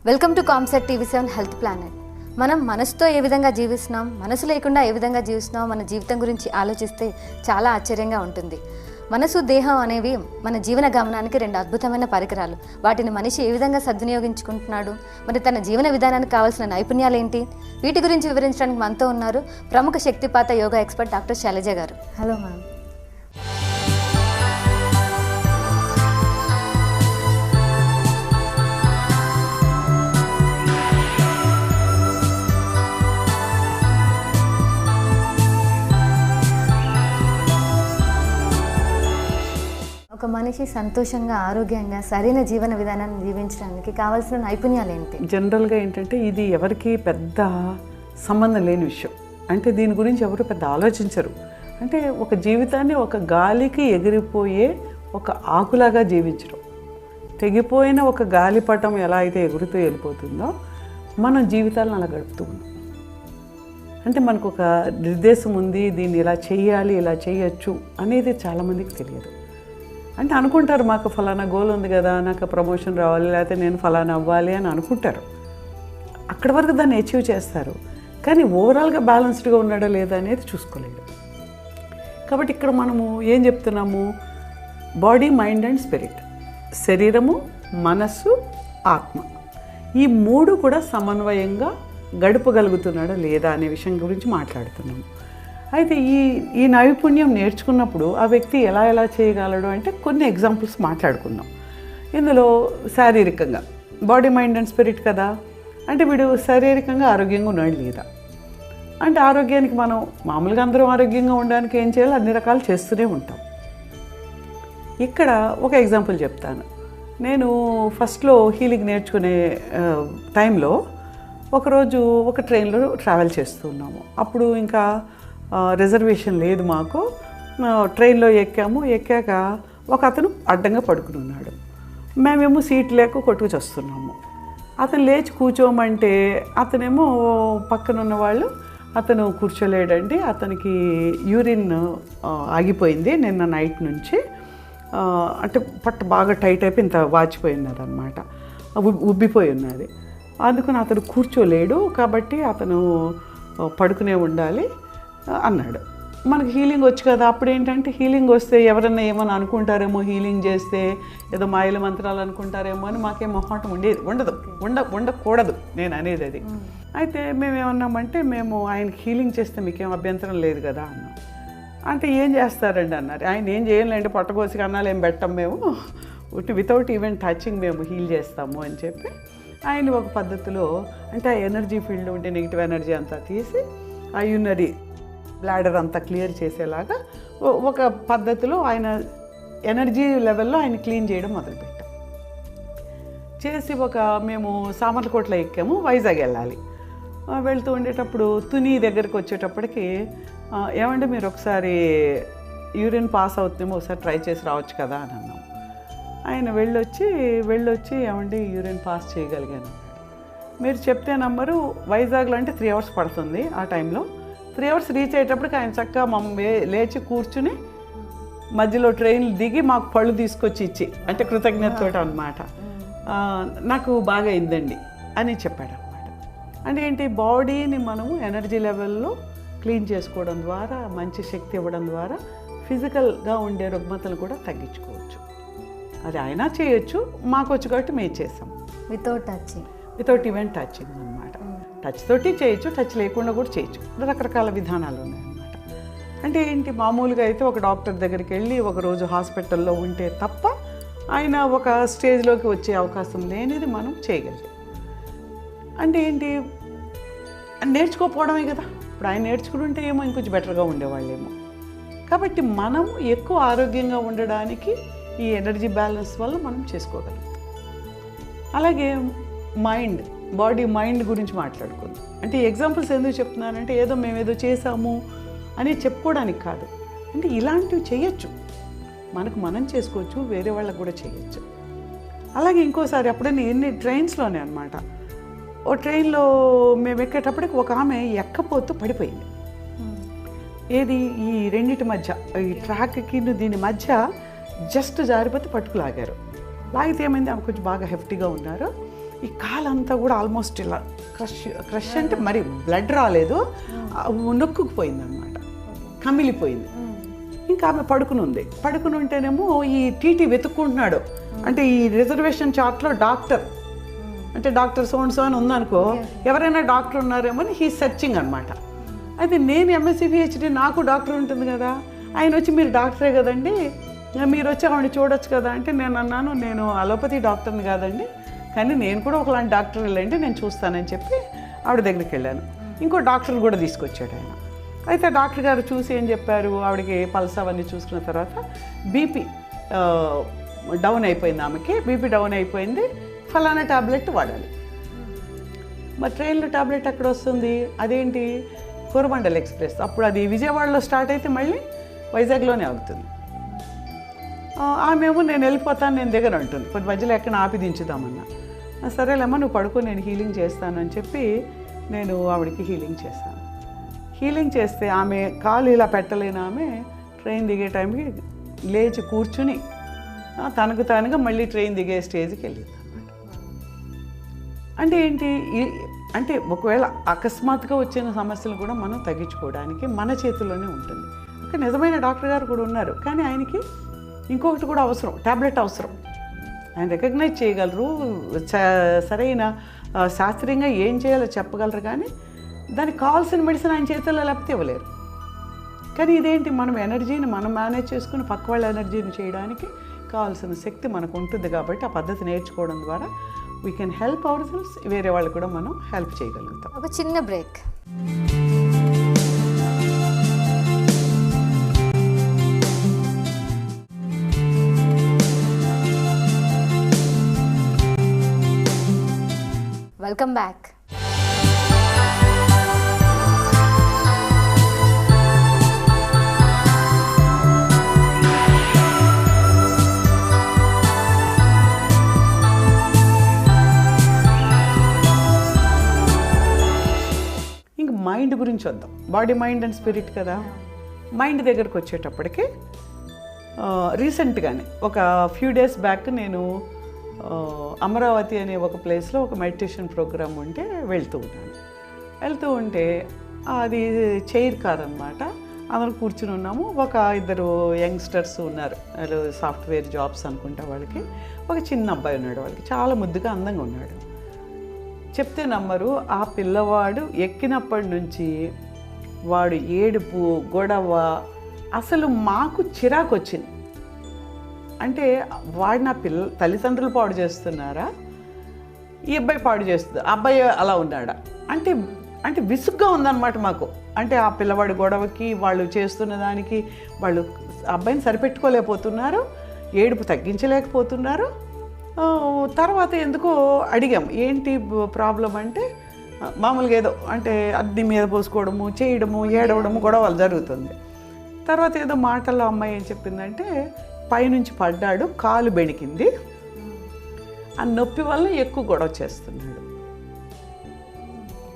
Welcome to కామ్సెట్ టీవీ7 health planet. మనం మనసుతో ఏ విధంగా జీవిస్తున్నాం, మనసు లేకుండా ఏ విధంగా జీవిస్తున్నాం, మన జీవితం గురించి ఆలోచిస్తే చాలా ఆశ్చర్యంగా ఉంటుంది. మనసు, దేహం అనేవి మన జీవన గమనానికి రెండు అద్భుతమైన పరికరాలు. వాటిని మనిషి ఏ విధంగా సద్వినియోగించుకుంటున్నాడు, మరి తన జీవన విధానానికి కావాల్సిన నైపుణ్యాలు ఏంటి, వీటి గురించి వివరించడానికి మనతో ఉన్నారు ప్రముఖ శక్తిపాత యోగా ఎక్స్పర్ట్ డాక్టర్ శైలజ గారు. Hello ma'am. ఒక మనిషి సంతోషంగా, ఆరోగ్యంగా, సరైన జీవన విధానాన్ని జీవించడానికి కావాల్సిన నైపుణ్యాలు ఏంటి? జనరల్గా ఏంటంటే ఇది ఎవరికి పెద్ద సంబంధం లేని విషయం. అంటే దీని గురించి ఎవరు పెద్ద ఆలోచించరు. అంటే ఒక జీవితాన్ని ఒక గాలికి ఎగిరిపోయే ఒక ఆకులాగా జీవించడం. తెగిపోయిన ఒక గాలిపటం ఎలా అయితే ఎగురుతూ వెళ్ళిపోతుందో మనం జీవితాలను అలా గడుపుతూ ఉన్నాం. అంటే మనకు ఒక నిర్దేశం ఉంది, దీన్ని ఇలా చేయాలి, ఇలా చేయొచ్చు అనేది చాలామందికి తెలియదు. అంటే అనుకుంటారు, మాకు ఫలానా గోల్ ఉంది కదా, నాకు ప్రమోషన్ రావాలి, లేకపోతే నేను ఫలానా అవ్వాలి అని అనుకుంటారు. అక్కడి వరకు దాన్ని అచీవ్ చేస్తారు, కానీ ఓవరాల్గా బ్యాలెన్స్డ్గా ఉన్నాడా లేదా అనేది చూసుకోలేడు. కాబట్టి ఇక్కడ మనము ఏం చెప్తున్నాము, బాడీ, మైండ్ అండ్ స్పిరిట్, శరీరము, మనస్సు, ఆత్మ, ఈ మూడు కూడా సమన్వయంగా గడపగలుగుతున్నాడా లేదా అనే విషయం గురించి మాట్లాడుతున్నాము. అయితే ఈ నైపుణ్యం నేర్చుకున్నప్పుడు ఆ వ్యక్తి ఎలా చేయగలడు అంటే కొన్ని ఎగ్జాంపుల్స్ మాట్లాడుకుందాం. ఇందులో శారీరకంగా, బాడీ, మైండ్ అండ్ స్పిరిట్ కదా, అంటే వీడు శారీరకంగా ఆరోగ్యంగా ఉన్నాడు లేదా అంటే, ఆరోగ్యానికి మనం మామూలుగా అందరం ఆరోగ్యంగా ఉండడానికి ఏం చేయాలో అన్ని రకాలు చేస్తూనే ఉంటాం. ఇక్కడ ఒక ఎగ్జాంపుల్ చెప్తాను. నేను ఫస్ట్లో హీలింగ్ నేర్చుకునే టైంలో ఒకరోజు ఒక ట్రైన్లో ట్రావెల్ చేస్తున్నాము. అప్పుడు ఇంకా రిజర్వేషన్ లేదు మాకు. ట్రైన్లో ఎక్కాక ఒక అతను అడ్డంగా పడుకుని ఉన్నాడు. మేమేమో సీట్ లేక కొట్టుకు వస్తున్నాము. అతను లేచి కూర్చోమంటే అతనేమో పక్కన ఉన్న వాళ్ళు, అతను కూర్చోలేడండి, అతనికి యూరిన్ ఆగిపోయింది నిన్న నైట్ నుంచి, అంటే పట్టు బాగా టైట్ అయిపోయి ఇంత వాచిపోయి ఉన్నదన్నమాట, ఉబ్బిపోయి ఉన్నది. అందుకని అతను కూర్చోలేడు, కాబట్టి అతను పడుకునే ఉండాలి అన్నాడు. మనకు హీలింగ్ వచ్చు కదా. అప్పుడు ఏంటంటే హీలింగ్ వస్తే ఎవరన్నా ఏమని అనుకుంటారేమో, హీలింగ్ చేస్తే ఏదో మాయల మంత్రాలు అనుకుంటారేమో అని మాకేం మొహమాటం ఉండకూడదు నేను అనేది అది. అయితే మేమేమన్నామంటే, మేము ఆయనకి హీలింగ్ చేస్తే మీకేం అభ్యంతరం లేదు కదా అన్నాం. అంటే ఏం చేస్తారండి అన్నారు. ఆయన ఏం చేయాలంటే పొట్టకోసి కన్నాలు ఏం పెట్టం, మేము వితౌట్ ఈవెన్ టచింగ్ మేము హీల్ చేస్తాము అని చెప్పి ఆయన ఒక పద్ధతిలో, అంటే ఆ ఎనర్జీ ఫీల్డ్ ఉంటే నెగిటివ్ ఎనర్జీ అంతా తీసి ఆ యూరినరీ బ్లాడర్ అంతా క్లియర్ చేసేలాగా ఒక పద్ధతిలో ఆయన ఎనర్జీ లెవెల్లో ఆయన క్లీన్ చేయడం మొదలుపెట్టాం. చేసి మేము సామర్లకోటలో ఎక్కాము, వైజాగ్ వెళ్ళాలి. వెళ్తూ ఉండేటప్పుడు తుని దగ్గరికి వచ్చేటప్పటికి, ఏమంటే మీరు ఒకసారి యూరిన్ పాస్ అవుతుందేమో ఒకసారి ట్రై చేసి రావచ్చు కదా అని అన్నాం. ఆయన వెళ్ళొచ్చి ఏమండి యూరిన్ పాస్ చేయగలిగాను. మీరు చెప్తే నంబరు, వైజాగ్లో అంటే 3 hours పడుతుంది. ఆ టైంలో 3 hours రీచ్ అయ్యేటప్పటికి ఆయన చక్కగా మమ్మల్ని లేచి కూర్చుని మధ్యలో ట్రైన్ దిగి మాకు పళ్ళు తీసుకొచ్చి ఇచ్చి, అంటే కృతజ్ఞతతో అనమాట, నాకు బాగా అయిందండి అని చెప్పాడు అనమాట. అంటే ఏంటి, బాడీని మనము ఎనర్జీ లెవెల్లో క్లీన్ చేసుకోవడం ద్వారా, మంచి శక్తి ఇవ్వడం ద్వారా ఫిజికల్గా ఉండే రుగ్మతలు కూడా తగ్గించుకోవచ్చు. అది ఆయన చేయొచ్చు, మాకు వచ్చు కాబట్టి మేము చేసాం. వితౌట్ ఈవెన్ టచింగ్ అనమాట. టచ్ తోటి చేయొచ్చు, టచ్ లేకుండా కూడా చేయొచ్చు. రకరకాల విధానాలు ఉన్నాయన్నమాట. అంటే ఏంటి, మామూలుగా అయితే ఒక డాక్టర్ దగ్గరికి వెళ్ళి ఒకరోజు హాస్పిటల్లో ఉంటే తప్ప ఆయన ఒక స్టేజ్లోకి వచ్చే అవకాశం లేనిది మనం చేయగలిగాం. అంటే ఏంటి, నేర్చుకోకపోవడమే కదా. ఇప్పుడు ఆయన నేర్చుకుని ఉంటే ఏమో ఇంకొంచెం బెటర్గా ఉండేవాళ్ళేమో. కాబట్టి మనం ఎక్కువ ఆరోగ్యంగా ఉండడానికి ఈ ఎనర్జీ బ్యాలెన్స్ వల్ల మనం చేసుకోగలుగుతాం. అలాగే మైండ్, బాడీ, మైండ్ గురించి మాట్లాడుకుందాం. అంటే ఎగ్జాంపుల్స్ ఎందుకు చెప్తున్నానంటే, ఏదో మేమేదో చేసాము అని చెప్పుకోవడానికి కాదు. అంటే ఇలాంటివి చేయొచ్చు, మనం చేసుకోవచ్చు, వేరే వాళ్ళకు కూడా చేయొచ్చు. అలాగే ఇంకోసారి అప్పుడైనా ఎన్ని ట్రైన్స్లోనే అనమాట, ఓ ట్రైన్లో మేము ఎక్కేటప్పటికి ఒక ఆమె ఎక్కపోతూ పడిపోయింది. ఏది, ఈ రెండింటి మధ్య, ఈ ట్రాక్కి దీని మధ్య జస్ట్ జారిపోతే పట్టుకులాగారు. లాగితే ఏమైంది, ఆమె కొంచెం బాగా హెఫ్టీగా ఉన్నారు. ఈ కాలంతా కూడా ఆల్మోస్ట్ ఇలా క్రష్ అంటే మరి బ్లడ్ రాలేదు, నొక్కుకుపోయిందనమాట, కమిలిపోయింది. ఇంకా ఆమె పడుకుని ఉంటేనేమో ఈ టీటీ వెతుక్కుంటున్నాడు. అంటే ఈ రిజర్వేషన్ చార్ట్లో డాక్టర్, అంటే డాక్టర్ సోన్ సో అని ఉందనుకో, ఎవరైనా డాక్టర్ ఉన్నారేమో అని హీ సెర్చింగ్ అనమాట. అయితే నేను ఎంఎస్సీ పిహెచ్డి, నాకు డాక్టర్ ఉంటుంది కదా, ఆయన వచ్చి మీరు డాక్టరే కదండి, మీరు వచ్చి ఆవిడ చూడొచ్చు కదా అంటే నేను అన్నాను, నేను అలోపతి డాక్టర్ని కాదండి, కానీ నేను కూడా ఒకలాంటి డాక్టర్ వెళ్ళండి, నేను చూస్తానని చెప్పి ఆవిడ దగ్గరికి వెళ్ళాను. ఇంకో డాక్టర్ కూడా తీసుకొచ్చాడు ఆయన. అయితే డాక్టర్ గారు చూసి ఏం చెప్పారు, ఆవిడకి పల్స్ అవన్నీ చూసుకున్న తర్వాత బీపీ డౌన్ అయిపోయింది, ఆమెకి బీపీ డౌన్ అయిపోయింది, ఫలానా టాబ్లెట్ వాడాలి. మరి ట్రైన్లో టాబ్లెట్ ఎక్కడ వస్తుంది, అదేంటి కోరమండల్ ఎక్స్ప్రెస్, అప్పుడు అది విజయవాడలో స్టార్ట్ అయితే మళ్ళీ వైజాగ్లోనే ఆగుతుంది. ఆమెమో నేను వెళ్ళిపోతాను, నేను దగ్గర అంటుంది, కొన్ని మధ్యలో ఎక్కడ ఆపి దించుదామన్నా. సరేలేమ్మా నువ్వు పడుకో, నేను హీలింగ్ చేస్తాను అని చెప్పి నేను ఆవిడకి హీలింగ్ చేశాను. హీలింగ్ చేస్తే ఆమె కాలు ఇలా పెట్టలేని ఆమె ట్రైన్ దిగే టైంకి లేచి కూర్చుని తనకు తానుగా మళ్ళీ ట్రైన్ దిగే స్టేజ్కి వెళ్ళింది అన్నమాట. అంటే ఏంటి, అంటే ఒకవేళ అకస్మాత్తుగా వచ్చిన సమస్యలు కూడా మనం తగ్గించుకోవడానికి మన చేతుల్లోనే ఉంటుంది. అక్కడ నిజమైన డాక్టర్ గారు కూడా ఉన్నారు, కానీ ఆయనకి ఇంకొకటి కూడా అవసరం, టాబ్లెట్ అవసరం. ఆయన రికగ్నైజ్ చేయగలరు, సరైన శాస్త్రీయంగా ఏం చేయాలో చెప్పగలరు, కానీ దానికి కావాల్సిన మెడిసిన్ ఆయన చేతుల్లో లేకపోతే ఇవ్వలేరు. కానీ ఇదేంటి, మనం ఎనర్జీని మనం మేనేజ్ చేసుకుని పక్క వాళ్ళ ఎనర్జీని చేయడానికి కావాల్సిన శక్తి మనకు ఉంటుంది. కాబట్టి ఆ పద్ధతి నేర్చుకోవడం ద్వారా we can help ourselves, వేరే వాళ్ళు కూడా మనం హెల్ప్ చేయగలుగుతాం. ఒక చిన్న బ్రేక్. Welcome back. ఇంక మైండ్ గురించి వద్దాం. బాడీ, మైండ్ అండ్ స్పిరిట్ కదా. మైండ్ దగ్గరకు వచ్చేటప్పటికి రీసెంట్గానే ఒక ఫ్యూ డేస్ బ్యాక్ నేను అమరావతి అనే ఒక ప్లేస్లో ఒక మెడిటేషన్ ప్రోగ్రామ్ ఉంటే వెళ్తూ ఉంటే అది చైర్ కార్ అనమాట. అందరం కూర్చుని ఉన్నాము. ఒక ఇద్దరు యంగ్స్టర్స్ ఉన్నారు, వాళ్ళు సాఫ్ట్వేర్ జాబ్స్ అనుకుంటా వాళ్ళకి. ఒక చిన్న అబ్బాయి ఉన్నాడు, వాళ్ళకి చాలా ముద్దుగా అందంగా ఉన్నాడు. చెప్తే నమ్మరు, ఆ పిల్లవాడు ఎక్కినప్పటి నుంచి వాడు ఏడుపు, గొడవ, అసలు మాకు చిరాకు వచ్చింది. అంటే వాడు నా తల్లిదండ్రులు పాడు చేస్తున్నారా, ఈ అబ్బాయి పాడు చేస్తుంది, అబ్బాయి అలా ఉన్నాడా అంటే విసుగ్గా ఉందన్నమాట మాకు. అంటే ఆ పిల్లవాడి గొడవకి, వాళ్ళు చేస్తున్న దానికి వాళ్ళు అబ్బాయిని సరిపెట్టుకోలేకపోతున్నారు, ఏడుపు తగ్గించలేకపోతున్నారు. తర్వాత ఎందుకో అడిగాం, ఏంటి ప్రాబ్లం అంటే మామూలుగా ఏదో అంటే అగ్ని మీద పోసుకోవడము, చేయడము, ఏడవడము, గొడవలు జరుగుతుంది. తర్వాత ఏదో మాటల్లో అమ్మాయి ఏం చెప్పిందంటే, పైనుంచి పడ్డాడు, కాలు బెణికింది, ఆ నొప్పి వల్ల ఎక్కువ గొడవ చేస్తున్నాడు.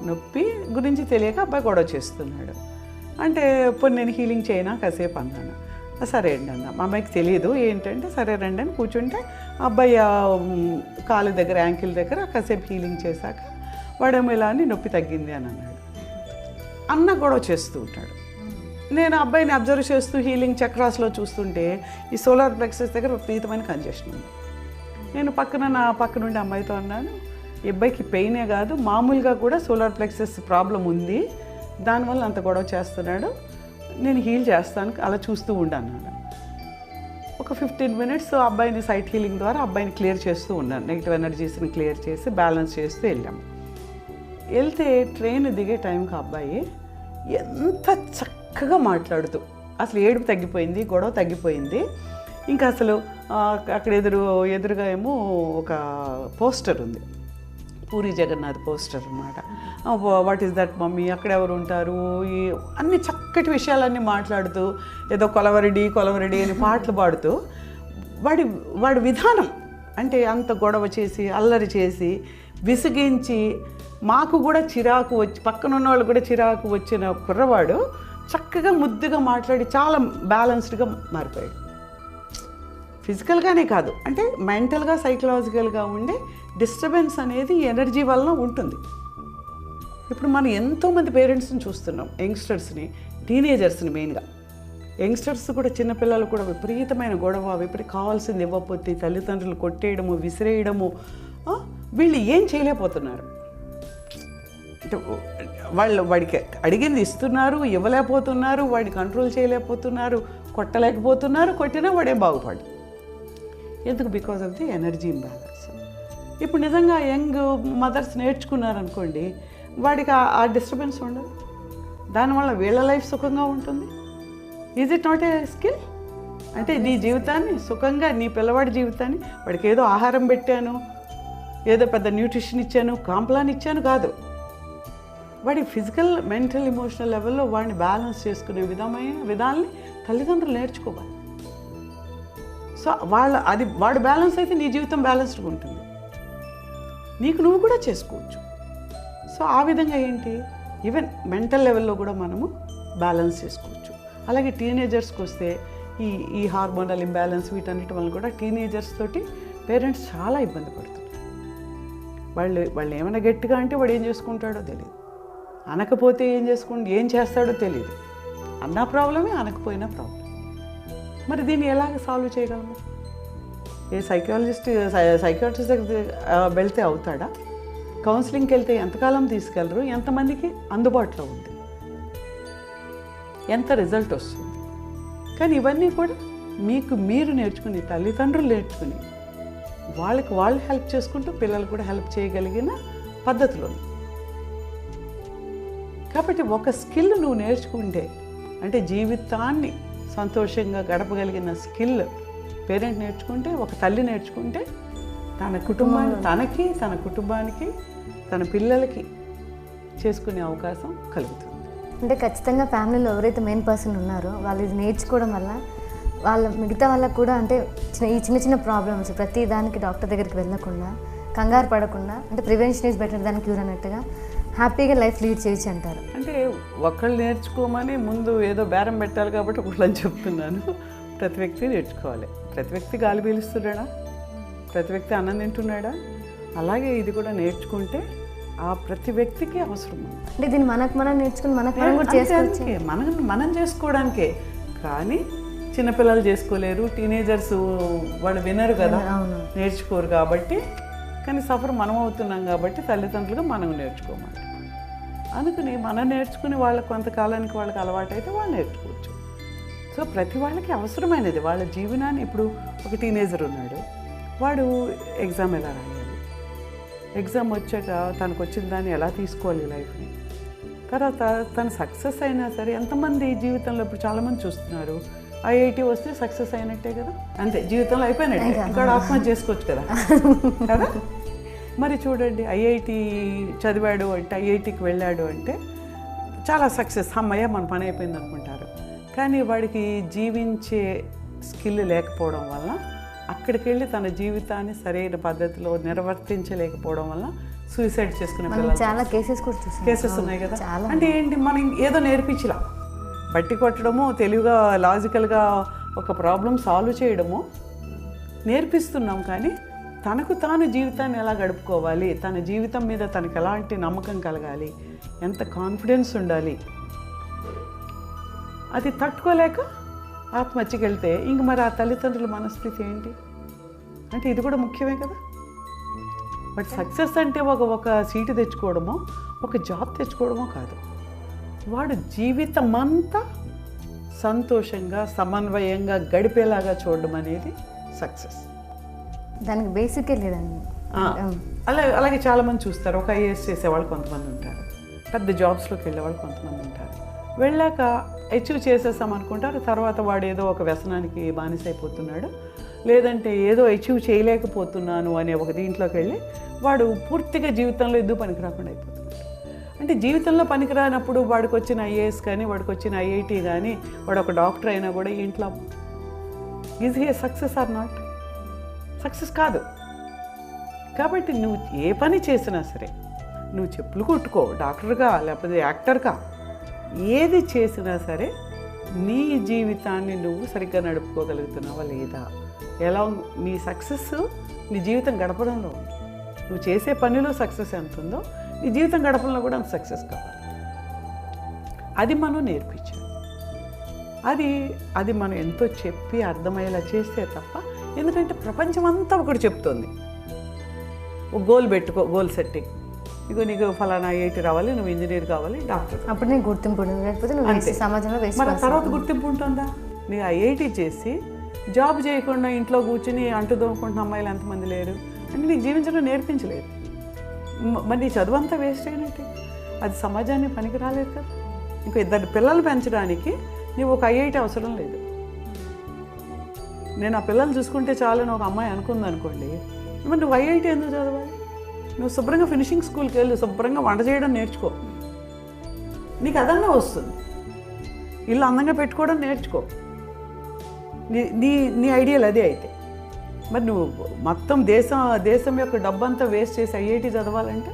నొప్పి గురించి తెలియక అబ్బాయి గొడవ చేస్తున్నాడు. అంటే ఇప్పుడు నేను హీలింగ్ చేయనా కాసేపు అన్నాను. సరే అండి అన్న. మా అమ్మాయికి తెలియదు ఏంటంటే, సరే రండి అని కూర్చుంటే అబ్బాయి కాలు దగ్గర, యాంకిల్ దగ్గర కాసేపు హీలింగ్ చేశాక వాడేమో ఇలా అని నొప్పి తగ్గింది అని అన్నాడు. అన్న గొడవ చేస్తూ ఉంటాడు. నేను అబ్బాయిని అబ్జర్వ్ చేస్తూ హీలింగ్ చక్రాస్లో చూస్తుంటే ఈ సోలార్ ప్లెక్సెస్ దగ్గర విపరీతమైన కంజెషన్ ఉంది. నేను నా పక్క నుండి అమ్మాయితో అన్నాను, ఈ అబ్బాయికి పెయినే కాదు, మామూలుగా కూడా సోలార్ ప్లెక్సెస్ ప్రాబ్లం ఉంది, దానివల్ల అంత గొడవ చేస్తున్నాడు, నేను హీల్ చేస్తాను, అలా చూస్తూ ఉండన్నాను. ఒక 15 minutes అబ్బాయిని సైట్ హీలింగ్ ద్వారా అబ్బాయిని క్లియర్ చేస్తూ ఉన్నాను. నెగిటివ్ ఎనర్జీస్ని క్లియర్ చేసి బ్యాలెన్స్ చేస్తూ వెళ్ళాము. వెళ్తే ట్రైన్ దిగే టైంకి అబ్బాయి ఎంత చక్కగా మాట్లాడుతూ, అసలు ఏడుపు తగ్గిపోయింది, గొడవ తగ్గిపోయింది. ఇంకా అసలు అక్కడ ఎదురుగా ఏమో ఒక పోస్టర్ ఉంది, పూరి జగన్నాథ్ పోస్టర్ అనమాట. వాట్ ఈస్ దట్ మమ్మీ, అక్కడ ఎవరు ఉంటారు, ఈ అన్ని చక్కటి విషయాలన్నీ మాట్లాడుతూ, ఏదో కొలవరెడ్డి అని పాటలు పాడుతూ, వాడి విధానం అంటే అంత గొడవ చేసి, అల్లరి చేసి, విసిగించి, మాకు కూడా చిరాకు వచ్చి, పక్కన ఉన్న వాళ్ళు కూడా చిరాకు వచ్చిన కుర్రవాడు చక్కగా ముద్దుగా మాట్లాడి చాలా బ్యాలెన్స్డ్గా మారిపోయాడు. ఫిజికల్గానే కాదు, అంటే మెంటల్గా, సైకలాజికల్గా ఉండే డిస్టర్బెన్స్ అనేది ఎనర్జీ వలన ఉంటుంది. ఇప్పుడు మనం ఎంతోమంది పేరెంట్స్ని చూస్తున్నాం, యంగ్స్టర్స్ని, టీనేజర్స్ని మెయిన్గా. యంగ్స్టర్స్ కూడా, చిన్నపిల్లలు కూడా విపరీతమైన గొడవ, కావాల్సింది ఇవ్వకపోతే తల్లిదండ్రులు కొట్టేయడము, విసిరేయడము. వీళ్ళు ఏం చేయలేకపోతున్నారు. అంటే వాడికి అడిగింది ఇస్తున్నారు, ఇవ్వలేకపోతున్నారు, వాడిని కంట్రోల్ చేయలేకపోతున్నారు, కొట్టలేకపోతున్నారు, కొట్టినా వాడే బాగుపడు. ఎందుకు? Because of the energy imbalance. ఇప్పుడు నిజంగా యంగ్ మదర్స్ నేర్చుకున్నారనుకోండి, వాడికి ఆ డిస్టర్బెన్స్ ఉండదు. దానివల్ల వీళ్ళ లైఫ్ సుఖంగా ఉంటుంది. Is it not a skill? అంటే నీ జీవితాన్ని సుఖంగా, నీ పిల్లవాడి జీవితాన్ని, వాడికి ఏదో ఆహారం పెట్టాను, ఏదో పెద్ద న్యూట్రిషన్ ఇచ్చాను, కాంప్లాన్ ఇచ్చాను కాదు. వాడి ఫిజికల్, మెంటల్, ఎమోషనల్ లెవెల్లో వాడిని బ్యాలెన్స్ చేసుకునే విధానాన్ని తల్లిదండ్రులు నేర్చుకోవాలి. సో వాడు బ్యాలెన్స్ అయితే నీ జీవితం బ్యాలెన్స్డ్గా ఉంటుంది. నీకు నువ్వు కూడా చేసుకోవచ్చు. సో ఆ విధంగా ఏంటి, ఈవెన్ మెంటల్ లెవెల్లో కూడా మనము బ్యాలెన్స్ చేసుకోవచ్చు. అలాగే టీనేజర్స్కి వస్తే ఈ హార్మోనల్ ఇంబ్యాలెన్స్ వీటన్నిటి వల్ల కూడా టీనేజర్స్ తోటి పేరెంట్స్ చాలా ఇబ్బంది పడుతున్నారు. వాళ్ళు ఏమైనా గట్టిగా అంటే వాడు ఏం చేసుకుంటాడో తెలియదు, అనకపోతే ఏం చేస్తాడో తెలియదు. అన్న ప్రాబ్లమే, అనకపోయినా ప్రాబ్లం. మరి దీన్ని ఎలాగ సాల్వ్ చేయగలము? ఏ సైకాట్రిస్ట్ దగ్గర వెళ్తే అవుతాడా? కౌన్సిలింగ్కి వెళ్తే ఎంతకాలం తీసుకెళ్ళరు? ఎంతమందికి అందుబాటులో ఉంది? ఎంత రిజల్ట్ వస్తుంది? కానీ ఇవన్నీ కూడా మీరు నేర్చుకుని, తల్లిదండ్రులు నేర్చుకుని, వాళ్ళకి వాళ్ళు హెల్ప్ చేసుకుంటూ పిల్లలు కూడా హెల్ప్ చేయగలిగిన పద్ధతిలో. కాబట్టి ఒక స్కిల్ నువ్వు నేర్చుకుంటే, అంటే జీవితాన్ని సంతోషంగా గడపగలిగిన స్కిల్ పేరెంట్ నేర్చుకుంటే, ఒక తల్లి నేర్చుకుంటే, తన కుటుంబానికి, తన కుటుంబానికి, తన పిల్లలకి చేసుకునే అవకాశం కలుగుతుంది. అంటే ఖచ్చితంగా ఫ్యామిలీలో ఎవరైతే మెయిన్ పర్సన్ ఉన్నారో వాళ్ళు ఇది నేర్చుకోవడం వల్ల మిగతా వాళ్ళకు కూడా, అంటే చిన్న చిన్న ప్రాబ్లమ్స్ ప్రతి దానికి డాక్టర్ దగ్గరికి వెళ్ళకుండా, కంగారు పడకుండా, అంటే prevention is better than cure అన్నట్టుగా హ్యాపీగా లైఫ్ లీడ్ చేయొచ్చు అంటారు. అంటే ఒకళ్ళు నేర్చుకోమని ముందు ఏదో బేరం పెట్టాలి కాబట్టి ఒకళ్ళని చెప్తున్నాను. ప్రతి వ్యక్తి నేర్చుకోవాలి. ప్రతి వ్యక్తి గాలి పీలుస్తున్నాడా? ప్రతి వ్యక్తి అన్నం తింటున్నాడా? అలాగే ఇది కూడా నేర్చుకుంటే ఆ ప్రతి వ్యక్తికి అవసరం ఉంది. అంటే దీన్ని మనం నేర్చుకుని మనం చేసుకోవడానికే. కానీ చిన్నపిల్లలు చేసుకోలేరు, టీనేజర్స్ వాళ్ళు వినరు కదా, నేర్చుకోరు. కాబట్టి కానీ సఫర్ మనం అవుతున్నాం కాబట్టి తల్లిదండ్రులుగా మనం నేర్చుకోమంటారు. అందుకని మనం నేర్చుకుని వాళ్ళకి కొంతకాలానికి వాళ్ళకి అలవాటైతే వాళ్ళు నేర్చుకోవచ్చు. సో ప్రతి వాళ్ళకి అవసరమైనది వాళ్ళ జీవనాన్ని. ఇప్పుడు ఒక టీనేజర్ ఉన్నాడు, వాడు ఎగ్జామ్ ఎలా రాయాలి, ఎగ్జామ్ వచ్చాక తనకు వచ్చిన దాన్ని ఎలా తీసుకోవాలి లైఫ్ని, తర్వాత తను సక్సెస్ అయినా సరే, ఎంతమంది జీవితంలో ఇప్పుడు చాలామంది చూస్తున్నారు ఐఐటి వస్తే సక్సెస్ అయినట్టే కదా, అంతే జీవితంలో అయిపోయినట్టే, ఇక్కడ ఆత్మహత్య చేసుకోవచ్చు కదా కదా. మరి చూడండి, ఐఐటి చదివాడు అంటే, ఐఐటికి వెళ్ళాడు అంటే చాలా సక్సెస్, అమ్మయ్య మన పని అయిపోయింది అనుకుంటారు. కానీ వాడికి జీవించే స్కిల్ లేకపోవడం వల్ల, అక్కడికి వెళ్ళి తన జీవితాన్ని సరైన పద్ధతిలో నిర్వర్తించలేకపోవడం వల్ల సూసైడ్ చేసుకునే పిల్లలు చాలా కేసెస్ ఉన్నాయి కదా. అంటే ఏంటి, మనం ఏదో నేర్పించలా, బట్టి కొట్టడము, తెలివిగా లాజికల్గా ఒక ప్రాబ్లం సాల్వ్ చేయడము నేర్పిస్తున్నాం. కానీ తనకు తాను జీవితాన్ని ఎలా గడుపుకోవాలి, తన జీవితం మీద తనకు ఎలాంటి నమ్మకం కలగాలి, ఎంత కాన్ఫిడెన్స్ ఉండాలి, అది తట్టుకోలేక ఆత్మహత్యకి వెళ్తే ఇంక మరి ఆ తల్లిదండ్రుల మనస్థితి ఏంటి? అంటే ఇది కూడా ముఖ్యమే కదా. బట్ సక్సెస్ అంటే ఒక సీటు తెచ్చుకోవడమో, ఒక జాబ్ తెచ్చుకోవడమో కాదు. వాడు జీవితం అంతా సంతోషంగా, సమన్వయంగా గడిపేలాగా చూడడం అనేది సక్సెస్. దానికి బేసికే లేదండి. అలాగే చాలామంది చూస్తారు, ఒక ఐఏఎస్ చేసేవాళ్ళు కొంతమంది ఉంటారు, పెద్ద జాబ్స్లోకి వెళ్ళేవాళ్ళు కొంతమంది ఉంటారు. వెళ్ళాక అచీవ్ చేసేస్తాం అనుకుంటారు, తర్వాత వాడు ఏదో ఒక వ్యసనానికి బానిసైపోతున్నాడు, లేదంటే ఏదో అచీవ్ చేయలేకపోతున్నాను అనే ఒక దీంట్లోకి వెళ్ళి వాడు పూర్తిగా జీవితంలో ఎందుకు పనికి రాకుండా అయిపోతున్నాడు. అంటే జీవితంలో పనికిరానప్పుడు వాడికి వచ్చిన ఐఏఎస్ కానీ, వాడికి వచ్చిన ఐఐటి కానీ, వాడు ఒక డాక్టర్ అయినా కూడా ఇంట్లో is he success or not? Success కాదు. కాబట్టి నువ్వు ఏ పని చేసినా సరే, నువ్వు చెప్పులు కుట్టుకో, డాక్టర్గా లేకపోతే యాక్టర్గా, ఏది చేసినా సరే నీ జీవితాన్ని నువ్వు సరిగ్గా నడుపుకోగలుగుతున్నావా లేదా, ఎలా నీ సక్సెస్ నీ జీవితం గడపడంలో ఉంది. నువ్వు చేసే పనిలో సక్సెస్ ఎంత ఉందో నీ జీవితం గడపడంలో కూడా అంత సక్సెస్ కావాలి. అది మనం నేర్పించాలి. అది మనం ఎంతో చెప్పి అర్థమయ్యేలా చేస్తే తప్ప, ఎందుకంటే ప్రపంచం అంతా ఒకటి చెప్తోంది, ఒక గోల్ పెట్టుకో, గోల్ సెట్టింగ్, ఇగో నీకు ఫలానా ఐఐటి రావాలి, నువ్వు ఇంజనీర్ కావాలి, డాక్టర్. అప్పుడు నీకు గుర్తింపు ఉంటుంది, లేకపోతే నువ్వు సమాజంలో మరి తర్వాత గుర్తింపు ఉంటుందా? నీ ఐఐటి చేసి జాబ్ చేయకుండా ఇంట్లో కూర్చుని అంటు దోముకుంటున్న అమ్మాయిలు ఎంతమంది లేరు? అంటే నీకు జీవించడం నేర్పించలేదు. మరి నీ చదువు అంతా వేస్ట్ అయినట్టే. అది సమాజాన్ని పనికి రాలేదు కదా. ఇంకా 2 పిల్లలు పెంచడానికి నీవు ఒక ఐఐటి అవసరం లేదు. నేను ఆ పిల్లలు చూసుకుంటే చాలని ఒక అమ్మాయి అనుకుందనుకోండి, మరి నువ్వు ఐఐటి ఎందుకు చదవాలి? నువ్వు శుభ్రంగా ఫినిషింగ్ స్కూల్కి వెళ్ళి శుభ్రంగా వంట చేయడం నేర్చుకో, నీకు అదన్నా వస్తుంది. ఇల్లు అందంగా పెట్టుకోవడం నేర్చుకో. నీ ఐడియల్ అదే అయితే. మరి నువ్వు మొత్తం దేశం యొక్క డబ్బంతా వేస్ట్ చేసి ఐఐటి చదవాలంటే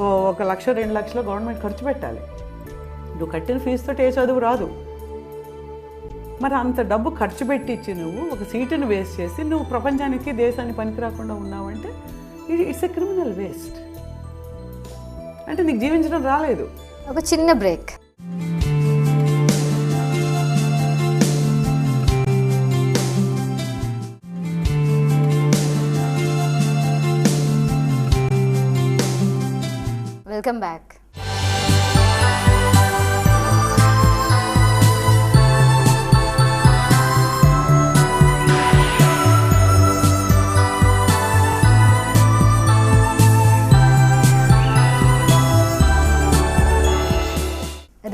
1 లక్ష 2 లక్షలు గవర్నమెంట్ ఖర్చు పెట్టాలి. నువ్వు కట్టిన ఫీజుతో ఏ చదువు రాదు. మరి అంత డబ్బు ఖర్చు పెట్టించి నువ్వు ఒక సీటును వేస్ట్ చేసి నువ్వు ప్రపంచానికి దేశానికి పనికి రాకుండా ఉన్నావంటే ఇట్స్ ఎ క్రిమినల్ వేస్ట్. అంటే నీకు జీవించడం రాలేదు. ఒక చిన్న బ్రేక్. Welcome back.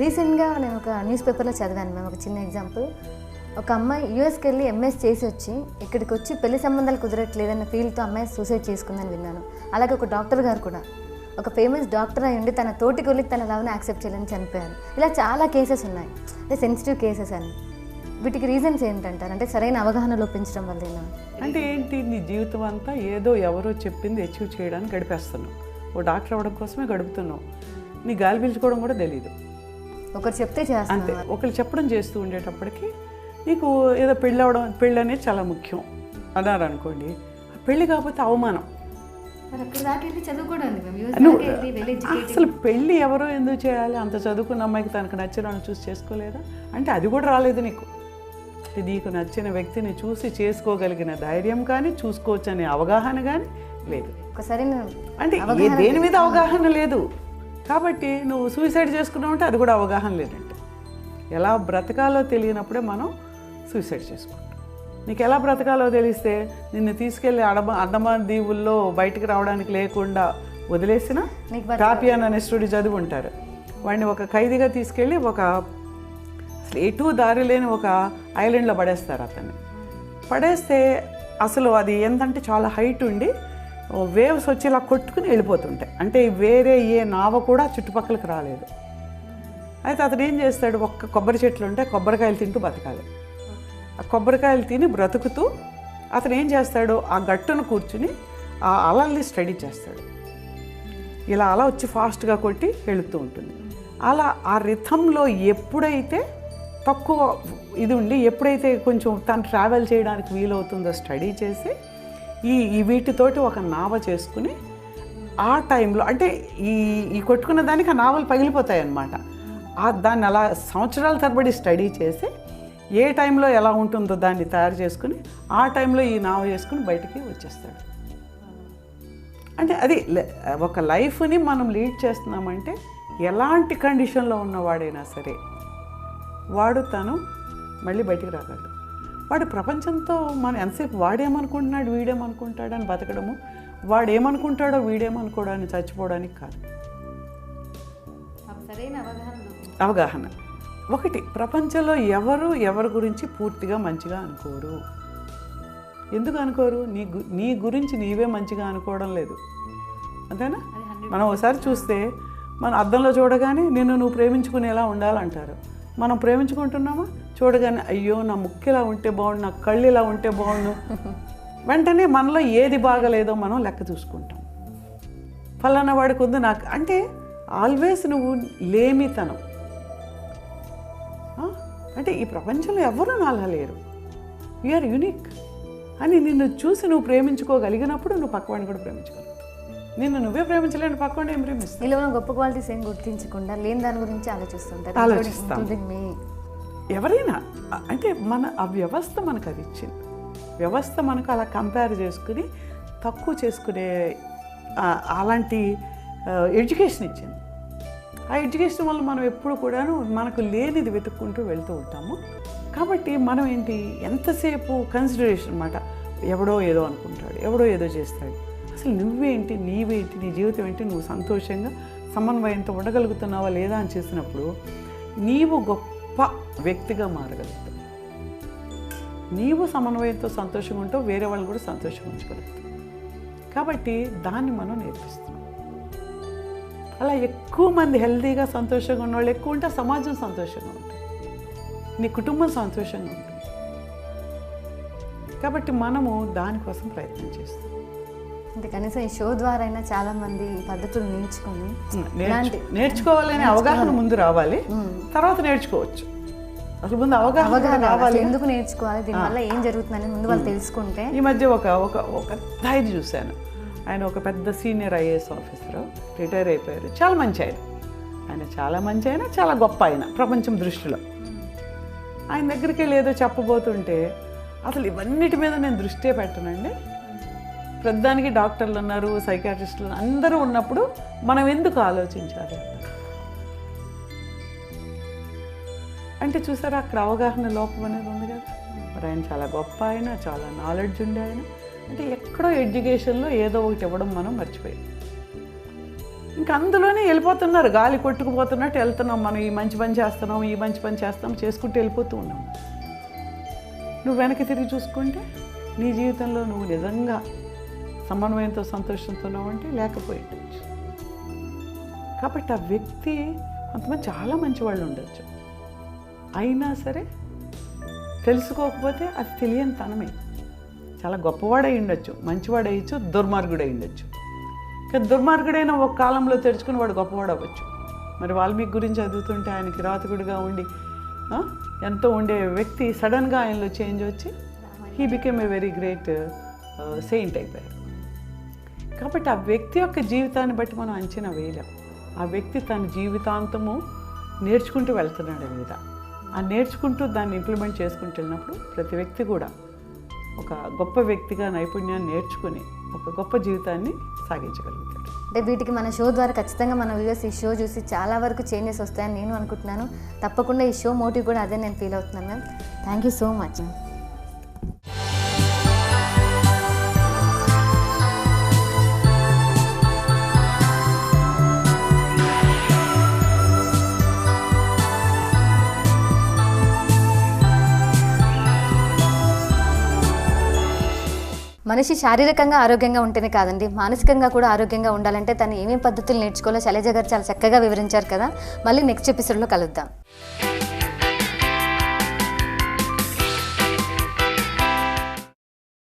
రీసెంట్గా నేను ఒక న్యూస్ పేపర్లో చదివాను మేము, ఒక చిన్న ఎగ్జాంపుల్. ఒక అమ్మాయి యూఎస్కి వెళ్ళి ఎంఎస్ చేసి వచ్చి ఇక్కడికి వచ్చి పెళ్లి సంబంధాలు కుదరట్లేదన్న ఫీల్తో అమ్మాయి సూసైడ్ చేసుకుందని విన్నాను. అలాగే ఒక డాక్టర్ గారు కూడా, ఒక ఫేమస్ డాక్టర్ అయి ఉండి తన తోటికి వెళ్ళి తన లవ్ని యాక్సెప్ట్ చేయాలని చనిపోయారు. ఇలా చాలా కేసెస్ ఉన్నాయి, అంటే సెన్సిటివ్ కేసెస్ అని. వీటికి రీజన్స్ ఏంటంటారు? అంటే సరైన అవగాహన లోపించడం వల్లేనా? అంటే ఏంటి, నీ జీవితం అంతా ఏదో ఎవరో చెప్పింది అచీవ్ చేయడానికి గడిపేస్తున్నావు. ఓ డాక్టర్ అవ్వడం కోసమే గడుపుతున్నావు. నీ గాలి పీల్చుకోవడం కూడా తెలీదు. ఒకరు చెప్తే చేస్తా, అంతే. ఒకరు చెప్పడం చేస్తూ ఉండేటప్పటికి నీకు ఏదో పెళ్ళి అనేది చాలా ముఖ్యం అన్నారు అనుకోండి. పెళ్ళి కాకపోతే అవమానం. అసలు పెళ్ళి ఎవరో ఎందుకు చేయాలి? అంత చదువుకున్న అమ్మాయికి తనకు నచ్చిన వాళ్ళని చూసి చేసుకోలేదా? అంటే అది కూడా రాలేదు నీకు. నీకు నచ్చిన వ్యక్తిని చూసి చేసుకోగలిగిన ధైర్యం కానీ, చూసుకోవచ్చు అనే అవగాహన కానీ లేదు. అంటే దేని మీద అవగాహన లేదు కాబట్టి నువ్వు సూసైడ్ చేసుకున్నావు అంటే అది కూడా అవగాహన లేదంటే. ఎలా బ్రతకాలో తెలియనప్పుడే మనం సూసైడ్ చేసుకుంటాం. నీకు ఎలా బ్రతకాలో తెలిస్తే నిన్ను తీసుకెళ్ళి అండమాన్ దీవుల్లో బయటికి రావడానికి లేకుండా వదిలేసిన కాపియాన్ అనే స్టూడెంట్ చదివి ఉంటారు. వాడిని ఒక ఖైదీగా తీసుకెళ్ళి అసలు ఎటూ దారి లేని ఒక ఐలాండ్లో పడేస్తారు. అతన్ని పడేస్తే అసలు అది ఎంతంటే చాలా హైట్ ఉండి వేవ్స్ వచ్చి ఇలా కొట్టుకుని వెళ్ళిపోతుంటాయి. అంటే వేరే ఏ నావ కూడా చుట్టుపక్కలకి రాలేదు. అయితే అతను ఏం చేస్తాడు, ఒక్క కొబ్బరి చెట్లు ఉంటే కొబ్బరికాయలు తింటూ బతకాలి. ఆ కొబ్బరికాయలు తిని బ్రతుకుతూ అతను ఏం చేస్తాడు, ఆ గట్టును కూర్చుని ఆ అలల్ని స్టడీ చేస్తాడు. ఇలా అలా వచ్చి ఫాస్ట్గా కొట్టి వెళుతూ ఉంటుంది. అలా ఆ రిథంలో ఎప్పుడైతే తక్కువ ఇది ఉండి, ఎప్పుడైతే కొంచెం తను ట్రావెల్ చేయడానికి వీలవుతుందో స్టడీ చేసి ఈ వీటితోటి ఒక నావ చేసుకుని ఆ టైంలో అంటే ఈ కొట్టుకున్న దానికి ఆ నావలు పగిలిపోతాయి అన్నమాట. దాన్ని అలా సంవత్సరాల తరబడి స్టడీ చేసి ఏ టైంలో ఎలా ఉంటుందో దాన్ని తయారు చేసుకుని ఆ టైంలో ఈ నావ చేసుకుని బయటికి వచ్చేస్తాడు. అంటే అది ఒక లైఫ్ని మనం లీడ్ చేస్తున్నామంటే ఎలాంటి కండిషన్లో ఉన్నవాడైనా సరే వాడు తను మళ్ళీ బయటికి రాగలడు. వాడు ప్రపంచంతో మనం ఎంతసేపు వాడేమనుకుంటున్నాడు వీడేమనుకుంటాడు అని బతకడము, వాడు ఏమనుకుంటాడో వీడేమనుకోవడానికి చచ్చిపోవడానికి కాదు. అవగాహన ఒకటి, ప్రపంచంలో ఎవరి గురించి పూర్తిగా మంచిగా అనుకోరు. ఎందుకు అనుకోరు? నీ గురించి నీవే మంచిగా అనుకోవడం లేదు, అంతేనా? మనం ఒకసారి చూస్తే మన అద్దంలో చూడగానే నువ్వు ప్రేమించుకునేలా ఉండాలంటారు. మనం ప్రేమించుకుంటున్నామా? చూడగానే అయ్యో నా ముక్కు ఇలా ఉంటే బాగుండు, నా కళ్ళు ఇలా ఉంటే బాగుండు. వెంటనే మనలో ఏది బాగలేదో మనం లెక్క చూసుకుంటాం. ఫలానా వాడికి ఉంది నాకు అంటే ఆల్వేస్ నువ్వు లేమితనం. అంటే ఈ ప్రపంచంలో ఎవరు నాలా లేరు, యూఆర్ యూనిక్ అని నిన్ను చూసి నువ్వు ప్రేమించుకోగలిగినప్పుడు నువ్వు పక్కవాడిని కూడా ప్రేమించుకోగలవు. నిన్ను నువ్వే ప్రేమించలేని పక్కన ఏం ప్రేమిస్తావు? నీలో ఉన్న గొప్ప క్వాలిటీస్ ఏం గుర్తించకుండా లేని దాని గురించి ఆలోచిస్తుంటారు. ఆలోచిస్తాం. Including me. ఎవరైనా అంటే ఆ వ్యవస్థ మనకు అది ఇచ్చింది. వ్యవస్థ మనకు అలా కంపేర్ చేసుకుని తక్కువ చేసుకునే అలాంటి ఎడ్యుకేషన్ ఇచ్చింది. ఆ ఎడ్యుకేషన్ వల్ల మనం ఎప్పుడు కూడాను మనకు లేనిది వెతుక్కుంటూ వెళ్తూ ఉంటాము. కాబట్టి మనం ఏంటి, ఎంతసేపు కన్సిడరేషన్ అన్నమాట. ఎవడో ఏదో అనుకుంటాడు, ఎవడో ఏదో చేస్తాడు. అసలు నువ్వేంటి, నీవేంటి, నీ జీవితం ఏంటి, నువ్వు సంతోషంగా సమన్వయంతో ఉండగలుగుతున్నావా లేదా అని చేసినప్పుడు నీవు గొప్ప వ్యక్తిగా మారగలుగుతావు. నీవు సమన్వయంతో సంతోషంగా ఉంటావు, వేరే వాళ్ళు కూడా సంతోషంగా ఉంచగలుగుతావు. కాబట్టి దాన్ని మనం నేర్పిస్తున్నాం. అలా ఎక్కువ మంది హెల్తీగా సంతోషంగా ఉన్నవాళ్ళు ఎక్కువ ఉంటే సమాజం సంతోషంగా ఉంటుంది, నీ కుటుంబం సంతోషంగా ఉంటుంది. కాబట్టి మనము దానికోసం ప్రయత్నం చేస్తాం. అంటే కనీసం ఈ షో ద్వారా అయినా చాలా మంది ఈ పద్ధతులు నేర్చుకుని నేర్చుకోవాలనే అవగాహన ముందు రావాలి, తర్వాత నేర్చుకోవచ్చు. అసలు ముందు అవగాహన రావాలి. ఎందుకు నేర్చుకోవాలి, దీనివల్ల ఏం జరుగుతుందని ముందు వాళ్ళు తెలుసుకుంటే. ఈ మధ్య ఒక ఇది చూశాను. ఆయన ఒక పెద్ద సీనియర్ ఐఏఎస్ ఆఫీసరు, రిటైర్ అయిపోయారు. చాలా మంచి ఆయన చాలా మంచి ఆయన, చాలా గొప్ప ఆయన ప్రపంచం దృష్టిలో. ఆయన దగ్గరికి వెళ్ళి ఏదో చెప్పబోతుంటే అసలు ఇవన్నిటి మీద నేను దృష్టే పెట్టనండి, ప్రతిదానికి డాక్టర్లు ఉన్నారు, సైకాట్రిస్టులు అందరూ ఉన్నప్పుడు మనం ఎందుకు ఆలోచించాలి అంటే చూసారా, అక్కడ అవగాహన లోపం అనేది ఉంది కదా. మరి ఆయన చాలా గొప్ప ఆయన, చాలా నాలెడ్జ్ ఉండే ఆయన. అంటే ఎక్కడో ఎడ్యుకేషన్లో ఏదో ఒకటి ఇవ్వడం మనం మర్చిపోయాం. ఇంకా అందులోనే వెళ్ళిపోతున్నారు, గాలి కొట్టుకుపోతున్నట్టు వెళ్తున్నాం. మనం ఈ మంచి పని చేస్తున్నాం, ఈ మంచి పని చేస్తాం, చేసుకుంటూ వెళ్ళిపోతూ ఉన్నాం. నువ్వు వెనక్కి తిరిగి చూసుకుంటే నీ జీవితంలో నువ్వు నిజంగా సమన్వయంతో సంతోషంతో ఉన్నావంటే లేకపోయి ఉండొచ్చు. కాబట్టి ఆ వ్యక్తి కొంతమంది చాలా మంచి వాళ్ళు ఉండొచ్చు, అయినా సరే తెలుసుకోకపోతే అది తెలియని తనమే. చాలా గొప్పవాడై ఉండొచ్చు, మంచివాడు అయ్యచ్చు, దుర్మార్గుడు అయి ఉండొచ్చు. కానీ దుర్మార్గుడైన ఒక కాలంలో తెరుచుకుని వాడు గొప్పవాడు అవ్వచ్చు. మరి వాల్మీకి గురించి చదువుతుంటే ఆయన కిరాతకుడిగా ఉండి ఎంతో ఉండే వ్యక్తి సడన్గా ఆయనలో చేంజ్ వచ్చి he became a very great Saint అయిపోయారు. కాబట్టి ఆ వ్యక్తి యొక్క జీవితాన్ని బట్టి మనం అంచనా వేయలేం. ఆ వ్యక్తి తన జీవితాంతము నేర్చుకుంటూ వెళ్తున్నాడు మీద. ఆ నేర్చుకుంటూ దాన్ని ఇంప్లిమెంట్ చేసుకుంటూ వెళ్ళినప్పుడు ప్రతి వ్యక్తి కూడా ఒక గొప్ప వ్యక్తిగా నైపుణ్యాన్ని నేర్చుకుని ఒక గొప్ప జీవితాన్ని సాగించగలుగుతాడు. అంటే వీటికి మన షో ద్వారా ఖచ్చితంగా మన వ్యూవర్స్ ఈ షో చూసి చాలా వరకు చేంజెస్ వస్తాయని నేను అనుకుంటున్నాను. తప్పకుండా ఈ షో మోటివ్ కూడా అదే నేను ఫీల్ అవుతున్నాను ma'am. Thank you so much ma'am. మనిషి శారీరకంగా ఆరోగ్యంగా ఉంటేనే కాదండి, మానసికంగా కూడా ఆరోగ్యంగా ఉండాలంటే తను ఏమేమి పద్ధతులు నేర్చుకోవాలో శైలజ గారు చాలా చక్కగా వివరించారు కదా. మళ్ళీ నెక్స్ట్ ఎపిసోడ్లో కలుద్దాం.